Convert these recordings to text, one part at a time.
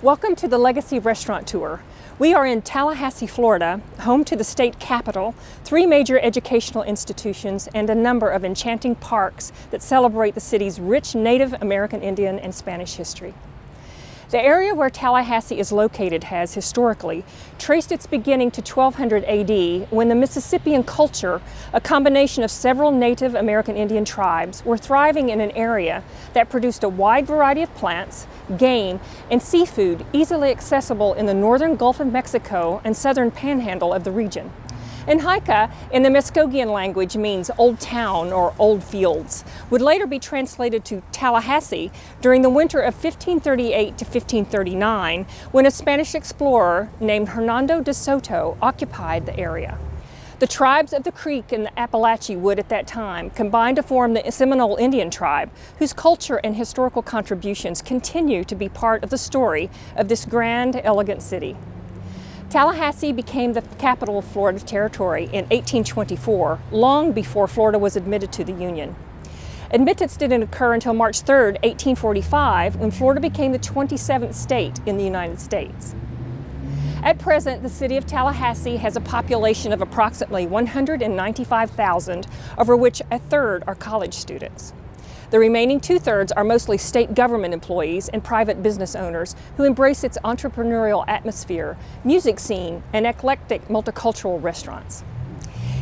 Welcome to the Legacy Restaurant Tour. We are in Tallahassee, Florida, home to the state capital, 3 major educational institutions, and a number of enchanting parks that celebrate the city's rich Native American Indian and Spanish history. The area where Tallahassee is located has, historically, traced its beginning to 1200 AD when the Mississippian culture, a combination of several Native American Indian tribes, were thriving in an area that produced a wide variety of plants, game, and seafood easily accessible in the northern Gulf of Mexico and southern panhandle of the region. And Haika, in the Muskogean language, means old town or old fields, would later be translated to Tallahassee during the winter of 1538 to 1539, when a Spanish explorer named Hernando de Soto occupied the area. The tribes of the Creek and the Appalachee would at that time combine to form the Seminole Indian tribe, whose culture and historical contributions continue to be part of the story of this grand, elegant city. Tallahassee became the capital of Florida Territory in 1824, long before Florida was admitted to the Union. Admittance didn't occur until March 3, 1845, when Florida became the 27th state in the United States. At present, the city of Tallahassee has a population of approximately 195,000, over which a third are college students. The remaining 2/3 are mostly state government employees and private business owners who embrace its entrepreneurial atmosphere, music scene, and eclectic multicultural restaurants.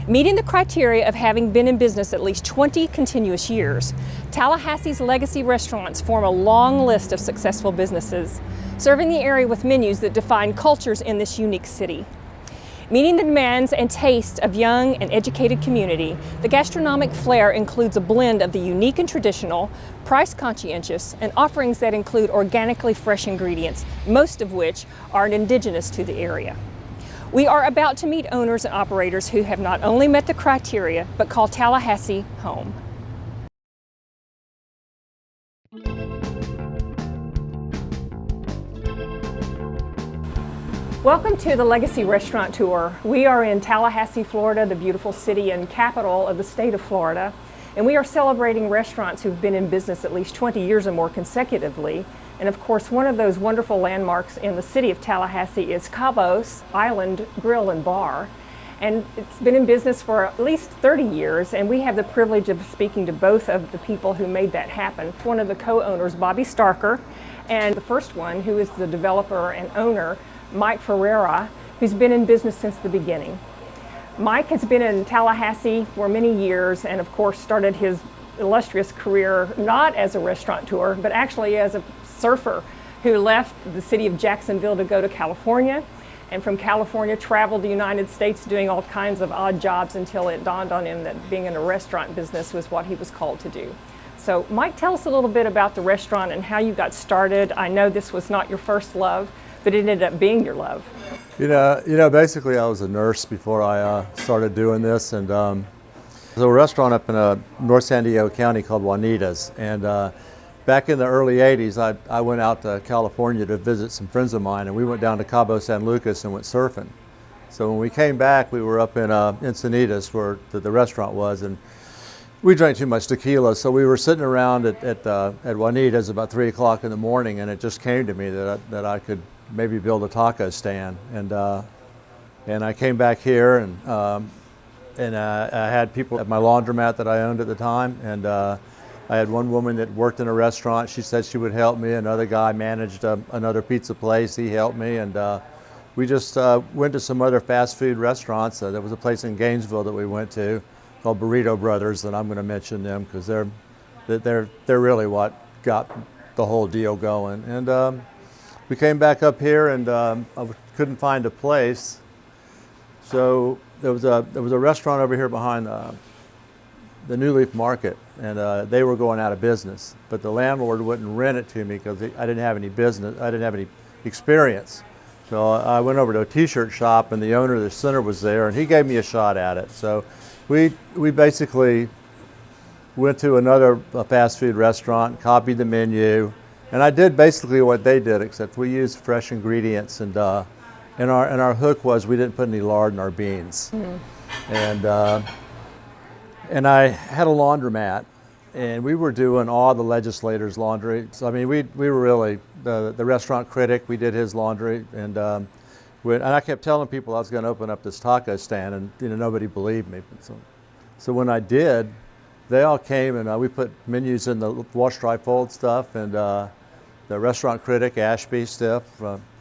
Meeting the criteria of having been in business at least 20 continuous years, Tallahassee's legacy restaurants form a long list of successful businesses, serving the area with menus that define cultures in this unique city. Meeting the demands and tastes of young and educated community, the gastronomic flair includes a blend of the unique and traditional, price conscientious, and offerings that include organically fresh ingredients, most of which are indigenous to the area. We are about to meet owners and operators who have not only met the criteria, but call Tallahassee home. Welcome to the Legacy Restaurant Tour. We are in Tallahassee, Florida, the beautiful city and capital of the state of Florida, and we are celebrating restaurants who've been in business at least 20 years or more consecutively. And of course, one of those wonderful landmarks in the city of Tallahassee is Cabos Island Grill and Bar. And it's been in business for at least 30 years, and we have the privilege of speaking to both of the people who made that happen. One of the co-owners, Bobby Staerker, and the first one, who is the developer and owner, Mike Ferrara, who's been in business since the beginning. Mike has been in Tallahassee for many years and of course started his illustrious career not as a restaurateur, but actually as a surfer who left the city of Jacksonville to go to California, and from California traveled the United States doing all kinds of odd jobs until it dawned on him that being in a restaurant business was what he was called to do. So Mike, tell us a little bit about the restaurant and how you got started. I know this was not your first love, but it ended up being your love. You know, basically I was a nurse before I started doing this, and there's a restaurant up in North San Diego County called Juanita's, and back in the early 80s I went out to California to visit some friends of mine, and we went down to Cabo San Lucas and went surfing. So when we came back, we were up in Encinitas where the restaurant was, and we drank too much tequila, so we were sitting around at Juanita's about 3 o'clock in the morning, and it just came to me that I could maybe build a taco stand, and I came back here, and I had people at my laundromat that I owned at the time, and I had one woman that worked in a restaurant. She said she would help me. Another guy managed another pizza place. He helped me, and we just went to some other fast food restaurants. There was a place in Gainesville that we went to called Burrito Brothers, and I'm going to mention them because they're really what got the whole deal going. And we came back up here, and I couldn't find a place, so there was a restaurant over here behind the New Leaf Market, and they were going out of business. But the landlord wouldn't rent it to me because I didn't have any business. I didn't have any experience. So I went over to a T-shirt shop, and the owner of the center was there, and he gave me a shot at it. So we basically went to another fast food restaurant, copied the menu. And I did basically what they did, except we used fresh ingredients, and our hook was we didn't put any lard in our beans. Mm. And I had a laundromat, and we were doing all the legislators' laundry. So I mean, we were really the restaurant critic. We did his laundry, and I kept telling people I was going to open up this taco stand, and nobody believed me. So when I did, they all came, and we put menus in the wash, dry, fold stuff, and the restaurant critic Ashby Stiff,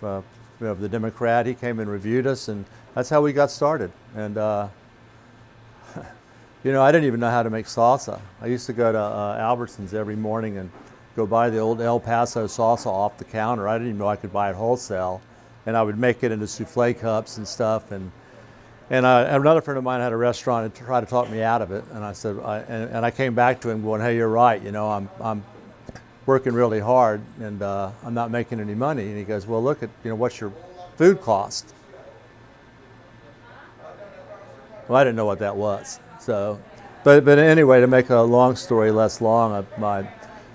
the Democrat, he came and reviewed us, and that's how we got started. And I didn't even know how to make salsa. I used to go to Albertsons every morning and go buy the old El Paso salsa off the counter. I didn't even know I could buy it wholesale, and I would make it into souffle cups and stuff. And another friend of mine had a restaurant and tried to talk me out of it. And I said, and I came back to him going, "Hey, you're right. I'm working really hard, and I'm not making any money." And he goes, "Well, look at what's your food cost?" Well, I didn't know what that was. So, but anyway, to make a long story less long,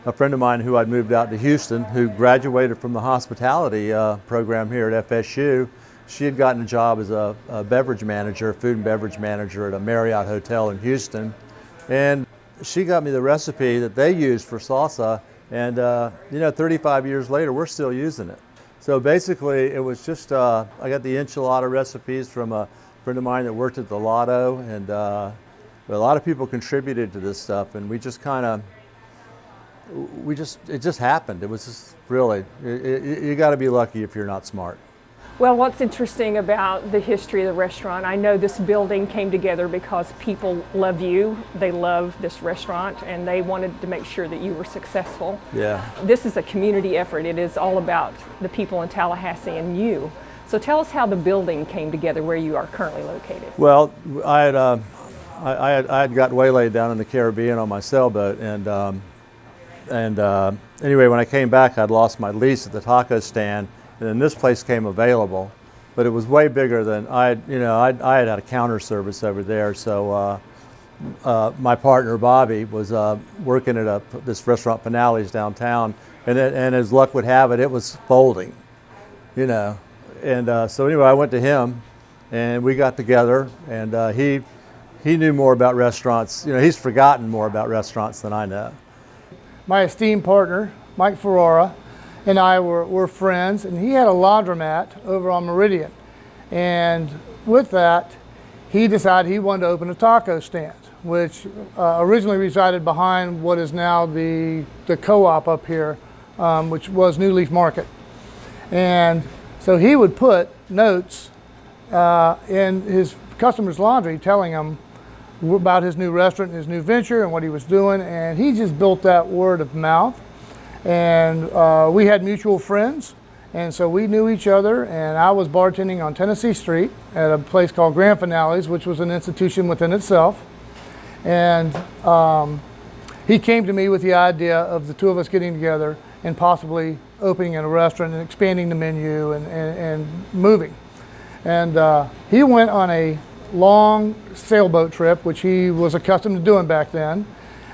a friend of mine who I'd moved out to Houston, who graduated from the hospitality program here at FSU, she had gotten a job as a beverage manager, food and beverage manager at a Marriott hotel in Houston, and she got me the recipe that they used for salsa, and 35 years later, we're still using it. So basically, it was just I got the enchilada recipes from a friend of mine that worked at the Lotto, and a lot of people contributed to this stuff, and it just happened. It was just really, you got to be lucky if you're not smart. Well, what's interesting about the history of the restaurant, I know this building came together because people love you, they love this restaurant, and they wanted to make sure that you were successful. Yeah. This is a community effort. It is all about the people in Tallahassee and you. So tell us how the building came together where you are currently located. Well, I had got waylaid down in the Caribbean on my sailboat, and anyway, when I came back, I'd lost my lease at the taco stand, and then this place came available, but it was way bigger than I had a counter service over there. So my partner Bobby was working at this restaurant Finales downtown, and as luck would have it, it was folding, And so anyway, I went to him, and we got together, and he knew more about restaurants. He's forgotten more about restaurants than I know. My esteemed partner, Mike Ferrara, and I were friends, and he had a laundromat over on Meridian. And with that, he decided he wanted to open a taco stand, which originally resided behind what is now the co-op up here, which was New Leaf Market. And so he would put notes in his customers' laundry telling them about his new restaurant, his new venture, and what he was doing, and he just built that word of mouth. And we had mutual friends, and so we knew each other, and I was bartending on Tennessee Street at a place called Grand Finales, which was an institution within itself. And he came to me with the idea of the two of us getting together and possibly opening a restaurant and expanding the menu and moving. And he went on a long sailboat trip, which he was accustomed to doing back then.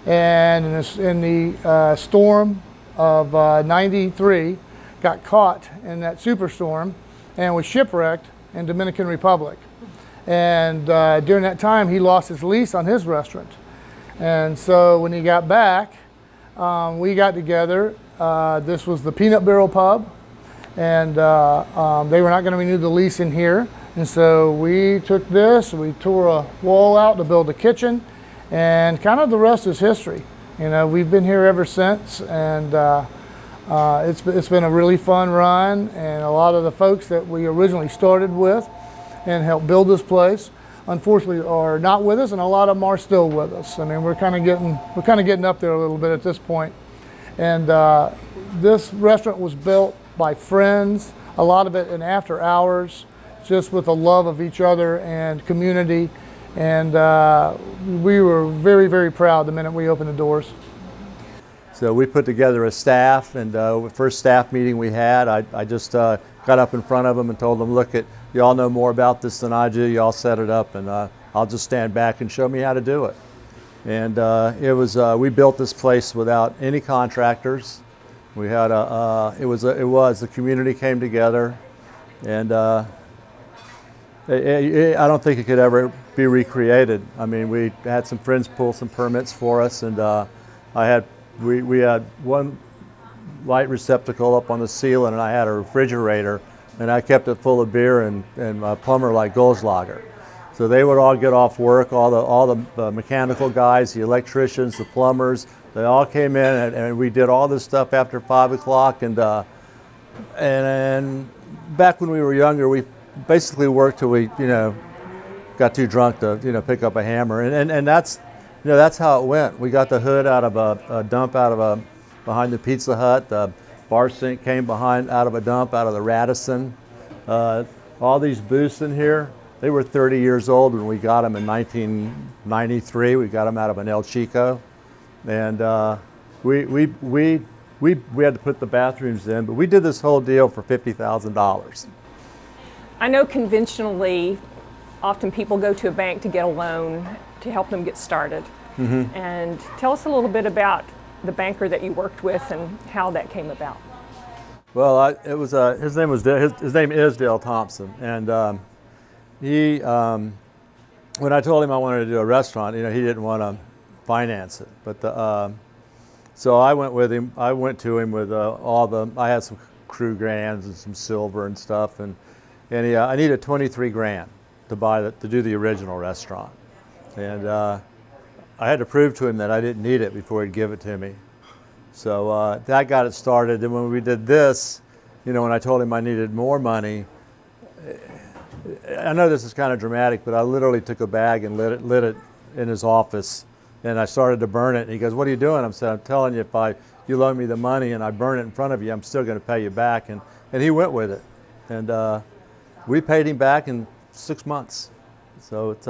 And in the storm of 93, got caught in that superstorm and was shipwrecked in Dominican Republic. And during that time, he lost his lease on his restaurant. And so when he got back, we got together. This was the Peanut Barrel Pub, and they were not going to renew the lease in here. And so we took this, we tore a wall out to build a kitchen, and kind of the rest is history. We've been here ever since, and it's been a really fun run, and a lot of the folks that we originally started with and helped build this place, unfortunately, are not with us, and a lot of them are still with us. I mean, we're kind of getting up there a little bit at this point. And this restaurant was built by friends, a lot of it in after hours, just with a love of each other and community. And we were very, very proud the minute we opened the doors. So we put together a staff, and the first staff meeting we had, I just got up in front of them and told them, look, you all know more about this than I do, you all set it up, and I'll just stand back and show me how to do it. And we built this place without any contractors. We had the community came together, and I don't think it could ever be recreated. I mean, we had some friends pull some permits for us, and We had one light receptacle up on the ceiling, and I had a refrigerator, and I kept it full of beer and a plumber like Goldschlager. So they would all get off work, all the mechanical guys, the electricians, the plumbers, they all came in, and we did all this stuff after 5 o'clock. And back when we were younger, we basically worked till we, got too drunk to, pick up a hammer. And that's, that's how it went. We got the hood out of a dump behind the Pizza Hut. The bar sink came out of a dump out of the Radisson. All these booths in here, they were 30 years old when we got them in 1993. We got them out of an El Chico. And we had to put the bathrooms in, but we did this whole deal for $50,000. I know conventionally, often people go to a bank to get a loan to help them get started. Mm-hmm. And tell us a little bit about the banker that you worked with and how that came about. Well, his name is Dale Thompson, and he when I told him I wanted to do a restaurant, he didn't want to finance it, but so I went with him. I went to him with I had some crew grands and some silver and stuff, and I needed $23,000 to do the original restaurant, and I had to prove to him that I didn't need it before he'd give it to me. So that got it started. And when we did this, when I told him I needed more money, I know this is kind of dramatic, but I literally took a bag and lit it in his office, and I started to burn it. And he goes, "What are you doing?" I'm saying, "I'm telling you, if you loan me the money and I burn it in front of you, I'm still going to pay you back." And he went with it, and we paid him back in 6 months. So it's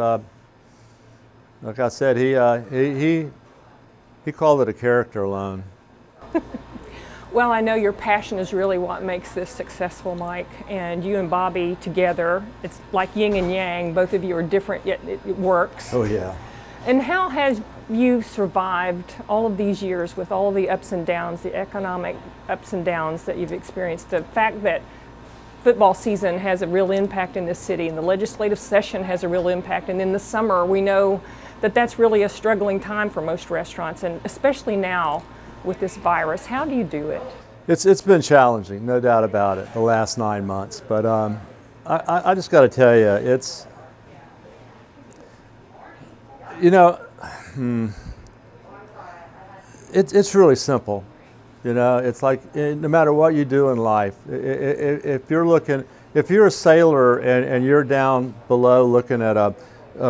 like I said, he called it a character loan. Well, I know your passion is really what makes this successful, Mike, and you and Bobby together, it's like yin and yang. Both of you are different, yet it works. Oh, yeah. And how has you survived all of these years with all the ups and downs, the economic ups and downs that you've experienced? The fact that football season has a real impact in this city, and the legislative session has a real impact, and in the summer we know that that's really a struggling time for most restaurants, and especially now with this virus. How do you do it? It's been challenging, no doubt about it, the last 9 months. But I just got to tell you, it's really simple. It's like no matter what you do in life, if you're a sailor and you're down below looking at a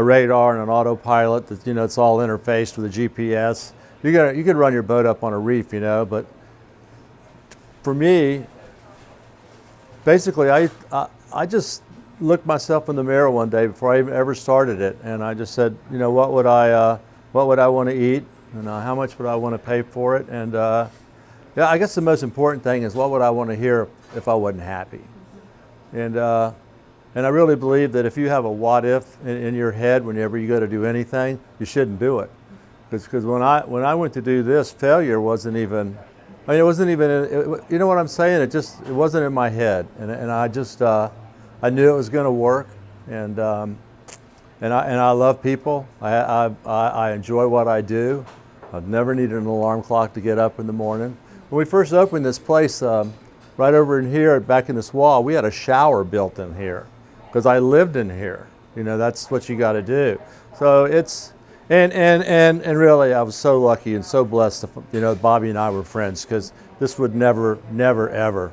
radar and an autopilot that it's all interfaced with a GPS. You could run your boat up on a reef, but for me, basically, I just looked myself in the mirror one day before I even ever started it, and I just said, what would I want to eat, and how much would I want to pay for it, and I guess the most important thing is what would I want to hear if I wasn't happy, and I really believe that if you have a what if in your head whenever you go to do anything, you shouldn't do it. Because when I went to do this, failure wasn't even, it wasn't even, you know what I'm saying? It wasn't in my head. And I just, I knew it was going to work. And I love people. I enjoy what I do. I've never needed an alarm clock to get up in the morning. When we first opened this place, right over in here, back in this wall, we had a shower built in here. Because I lived in here. That's what you got to do. So it's, and really, I was so lucky and so blessed. Bobby and I were friends, because this would never, ever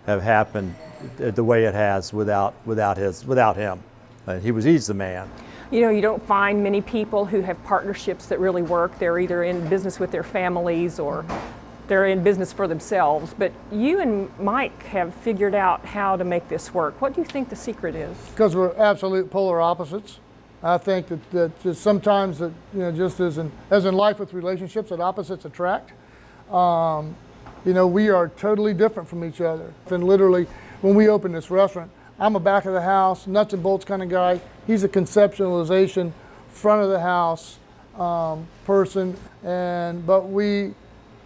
have happened the way it has without him. And he's the man. You don't find many people who have partnerships that really work. They're either in business with their families or they're in business for themselves. But you and Mike have figured out how to make this work. What do you think the secret is? Because we're absolute polar opposites. I think that just sometimes that just as in life with relationships, that opposites attract. We are totally different from each other. And literally, when we opened this restaurant, I'm a back of the house, nuts and bolts kind of guy. He's a conceptualization, front of the house person. But we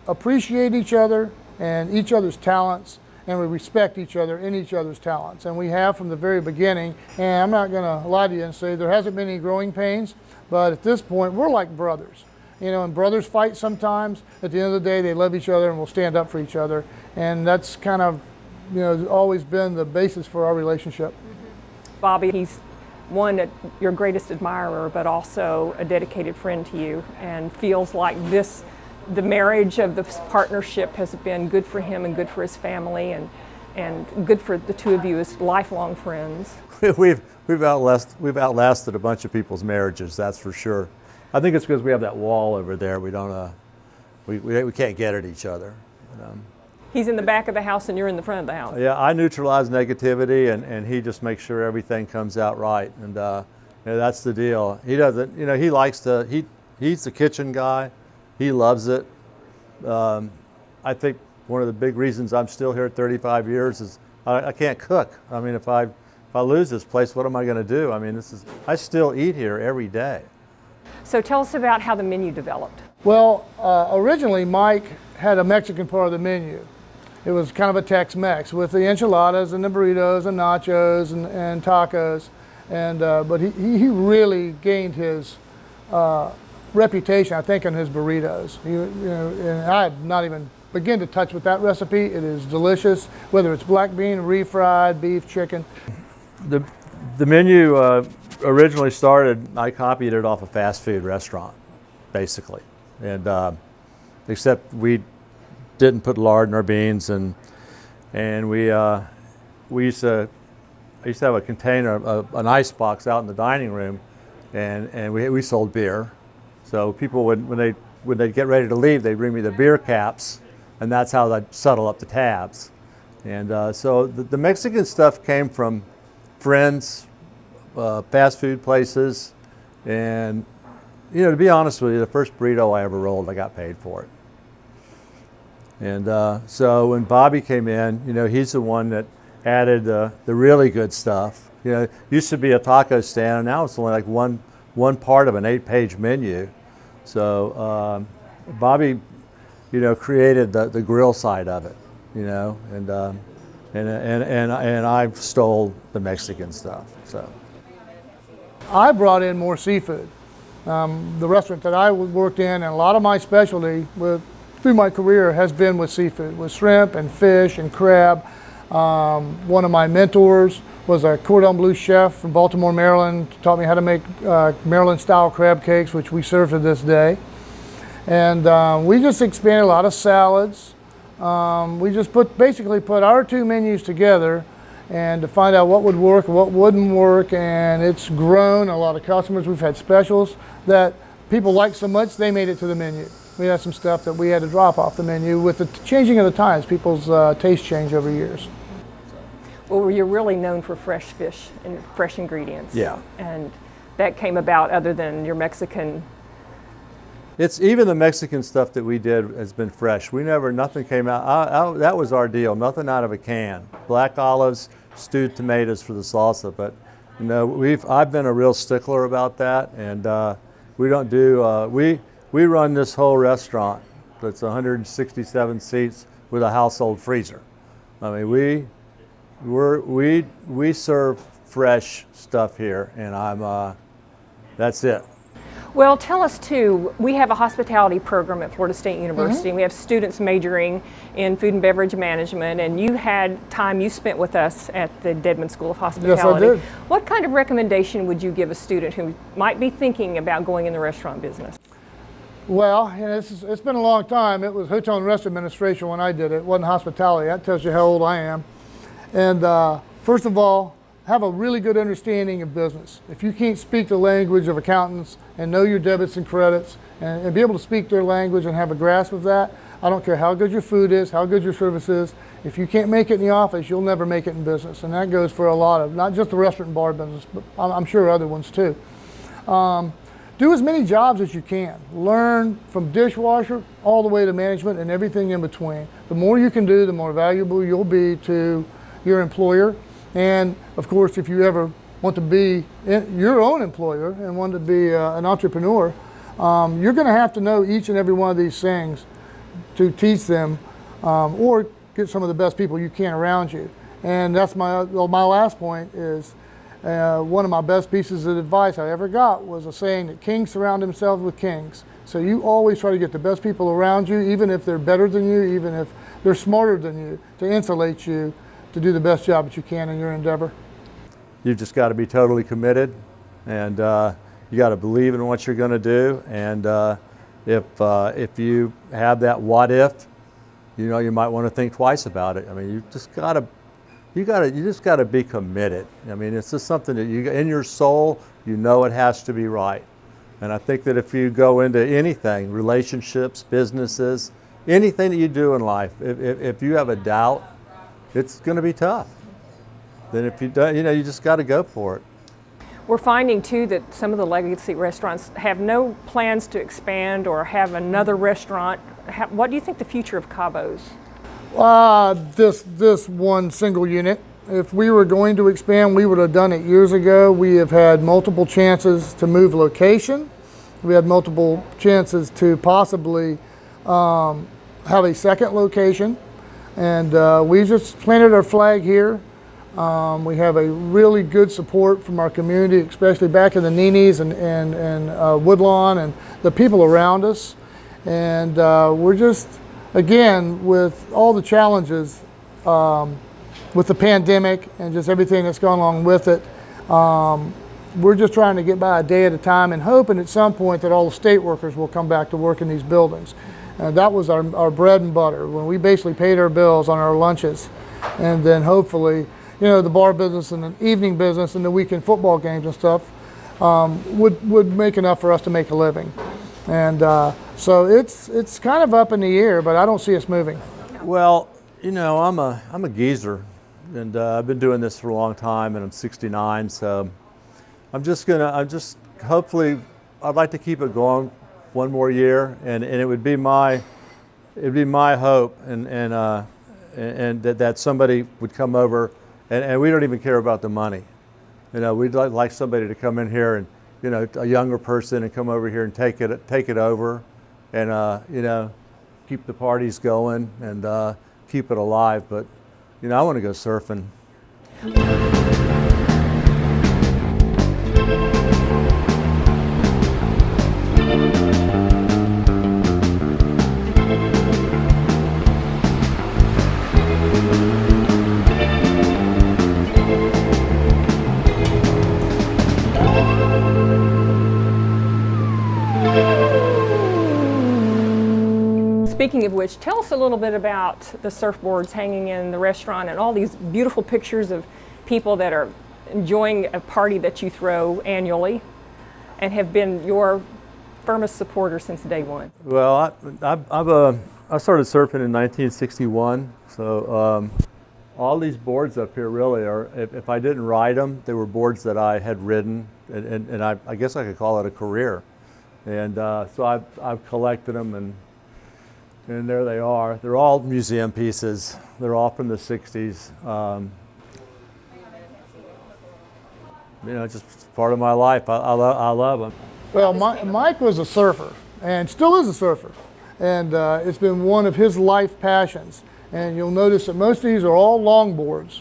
appreciate each other and each other's talents, and we respect each other in each other's talents. And we have from the very beginning, and I'm not gonna lie to you and say there hasn't been any growing pains, but at this point, we're like brothers. You know, and brothers fight sometimes. At the end of the day, they love each other and will stand up for each other. And that's kind of, you know, always been the basis for our relationship. Bobby, he's your greatest admirer, but also a dedicated friend to you, and feels like the marriage of this partnership has been good for him and good for his family, and good for the two of you as lifelong friends. We've outlasted a bunch of people's marriages, that's for sure. I think it's because we have that wall over there. We don't we can't get at each other. He's in the back of the house and you're in the front of the house. Yeah, I neutralize negativity, and he just makes sure everything comes out right. And you know, that's the deal. He doesn't, you know, he likes to, he's the kitchen guy. He loves it. I think one of the big reasons I'm still here at 35 years is I can't cook. I mean, if I lose this place, what am I going to do? I mean, I still eat here every day. So tell us about how the menu developed. Well, originally Mike had a Mexican part of the menu. It was kind of a Tex-Mex with the enchiladas and the burritos and nachos and tacos. And but he really gained his reputation, I think, on his burritos. You know, and I had not even begin to touch with that recipe. It is delicious, whether it's black bean, refried, beef, chicken. The menu originally started, I copied it off a fast food restaurant, basically. And except we didn't put lard in our beans, and I used to have a container, an ice box out in the dining room, and we sold beer. So people when they get ready to leave, they bring me the beer caps, and that's how I'd settle up the tabs. And so the Mexican stuff came from friends, fast food places, and you know, to be honest with you, the first burrito I ever rolled, I got paid for it. And so when Bobby came in, you know, he's the one that added the really good stuff. You know, it used to be a taco stand, and now it's only like one part of an 8-page menu. So Bobby, you know, created the grill side of it, you know, and I stole the Mexican stuff. So I brought in more seafood. The restaurant that I worked in, and a lot of my specialty through my career has been with seafood, with shrimp and fish and crab. One of my mentors was a cordon bleu chef from Baltimore, Maryland, taught me how to make Maryland-style crab cakes, which we serve to this day. And we just expanded a lot of salads. We just basically put our two menus together and to find out what would work and what wouldn't work, and it's grown. A lot of customers, we've had specials that people like so much they made it to the menu. We had some stuff that we had to drop off the menu with the changing of the times. People's taste change over years. Well, you're really known for fresh fish and fresh ingredients. Yeah. And that came about other than your Mexican. It's even the Mexican stuff that we did has been fresh. Nothing came out. That was our deal. Nothing out of a can. Black olives, stewed tomatoes for the salsa. But you know, I've been a real stickler about that, and we don't do. We run this whole restaurant that's 167 seats with a household freezer. I mean, we serve fresh stuff here, and that's it. Well, tell us too, we have a hospitality program at Florida State University, and we have students majoring in food and beverage management, and you had time you spent with us at the Dedman School of Hospitality. Yes, I did. What kind of recommendation would you give a student who might be thinking about going in the restaurant business? Well, it's been a long time. It was Hotel and Restaurant Administration when I did it. It wasn't hospitality. That tells you how old I am. And first of all, have a really good understanding of business. If you can't speak the language of accountants and know your debits and credits and be able to speak their language and have a grasp of that, I don't care how good your food is, how good your service is. If you can't make it in the office, you'll never make it in business. And that goes for a lot of, not just the restaurant and bar business, but I'm sure other ones too. Do as many jobs as you can. Learn from dishwasher all the way to management and everything in between. The more you can do, the more valuable you'll be to your employer. And of course, if you ever want to be your own employer and want to be an entrepreneur, you're going to have to know each and every one of these things to teach them or get some of the best people you can around you. And that's my last point is one of my best pieces of advice I ever got was a saying that kings surround themselves with kings. So you always try to get the best people around you, even if they're better than you, even if they're smarter than you, to insulate you to do the best job that you can in your endeavor. You've just got to be totally committed, and you got to believe in what you're going to do. And if you have that what if, you might want to think twice about it. I mean, you just got to be committed. I mean, it's just something that in your soul, it has to be right. And I think that if you go into anything, relationships, businesses, anything that you do in life, if you have a doubt, it's going to be tough. Then if you don't, you just got to go for it. We're finding too that some of the legacy restaurants have no plans to expand or have another restaurant. What do you think the future of Cabos? This one single unit. If we were going to expand, we would have done it years ago. We have had multiple chances to move location. We had multiple chances to possibly have a second location. And we just planted our flag here. We have a really good support from our community, especially back in the Ninis and Woodlawn and the people around us. And we're just, again, with all the challenges with the pandemic and just everything that's gone along with it, we're just trying to get by a day at a time and hoping at some point that all the state workers will come back to work in these buildings. And that was our bread and butter, when we basically paid our bills on our lunches. And then hopefully, the bar business and the evening business and the weekend football games and stuff would make enough for us to make a living. And so it's kind of up in the air, but I don't see us moving. Well, I'm a geezer, and I've been doing this for a long time, and I'm 69, so hopefully, I'd like to keep it going one more year, and it would be my hope, and that somebody would come over, and we don't even care about the money. We'd like somebody to come in here and, a younger person, and come over here and take it over, and keep the parties going and keep it alive. But I want to go surfing. Speaking of which, tell us a little bit about the surfboards hanging in the restaurant and all these beautiful pictures of people that are enjoying a party that you throw annually and have been your firmest supporter since day one. Well, I started surfing in 1961, so all these boards up here really are, if I didn't ride them, they were boards that I had ridden, and I guess I could call it a career. And so I've collected them, and there they are. They're all museum pieces. They're all from the 60s. Just part of my life. I love them. Well, Mike was a surfer, and still is a surfer. And it's been one of his life passions. And you'll notice that most of these are all longboards,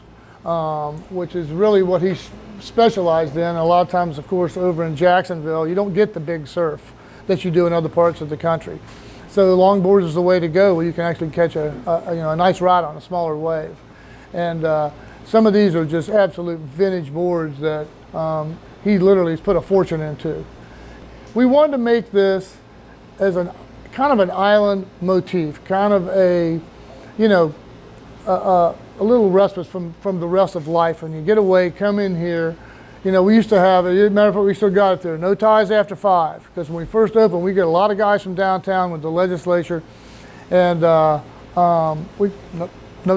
which is really what he's specialized in. A lot of times, of course, over in Jacksonville, you don't get the big surf that you do in other parts of the country. So longboards is the way to go, where you can actually catch a nice ride on a smaller wave. And some of these are just absolute vintage boards that he literally has put a fortune into. We wanted to make this as kind of an island motif, kind of a little respite from the rest of life. When you get away, come in here. We used to have, as a matter of fact, we still got it there, no ties after 5. Because when we first opened, we get a lot of guys from downtown with the legislature. And no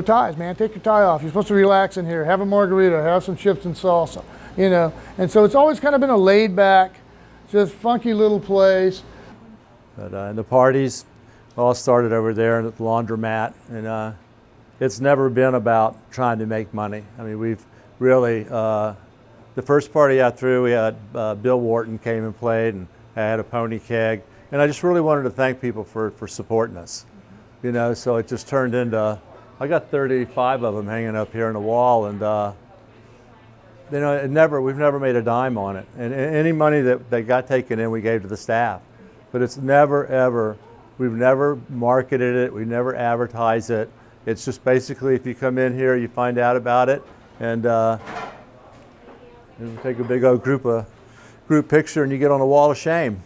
ties, man, take your tie off. You're supposed to relax in here, have a margarita, have some chips and salsa, And so it's always kind of been a laid back, just funky little place. But and the parties all started over there at the laundromat. And it's never been about trying to make money. I mean, we've really, the first party I threw, we had Bill Wharton came and played, and I had a pony keg. And I just really wanted to thank people for supporting us. So it just turned into, I got 35 of them hanging up here on the wall, and we've never made a dime on it. And any money that got taken in, we gave to the staff. but it's never ever, we've never marketed it, we never advertise it. It's just basically if you come in here, you find out about it, and you take a big old group picture and you get on a wall of shame.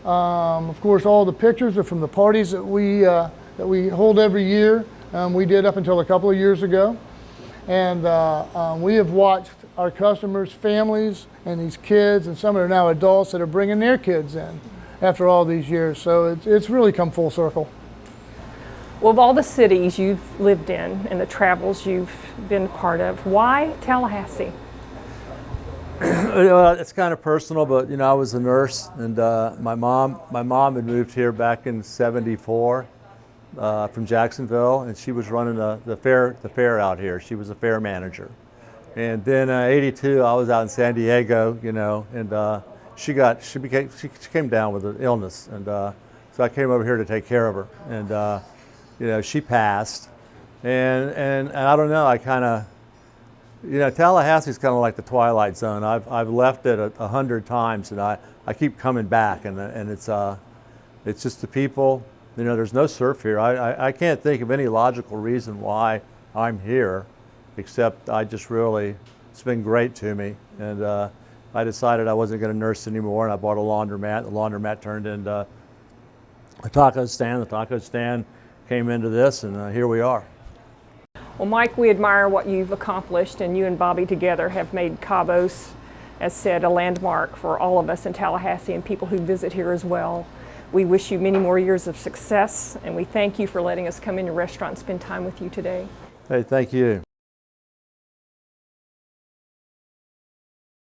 Of course, all the pictures are from the parties that we hold every year. We did up until a couple of years ago. And we have watched our customers' families and these kids, and some are now adults that are bringing their kids in after all these years. So it's really come full circle. Well, of all the cities you've lived in and the travels you've been part of, why Tallahassee? It's kind of personal, but you know, I was a nurse, and my mom had moved here back in '74 from Jacksonville, and she was running the fair out here. She was a fair manager, and then '82 I was out in San Diego, you know, and she came down with an illness, and so I came over here to take care of her, and you know, she passed, and I don't know, I kind of. You know, Tallahassee's kind of like the Twilight Zone. I've left it 100 times, and I keep coming back, and it's just the people. You know, there's no surf here. I can't think of any logical reason why I'm here, except it's been great to me, and I decided I wasn't going to nurse anymore, and I bought a laundromat. The laundromat turned into a taco stand. The taco stand came into this, and here we are. Well, Mike, we admire what you've accomplished, and you and Bobby together have made Cabos, as said, a landmark for all of us in Tallahassee and people who visit here as well. We wish you many more years of success, and we thank you for letting us come in your restaurant and spend time with you today. Hey, thank you.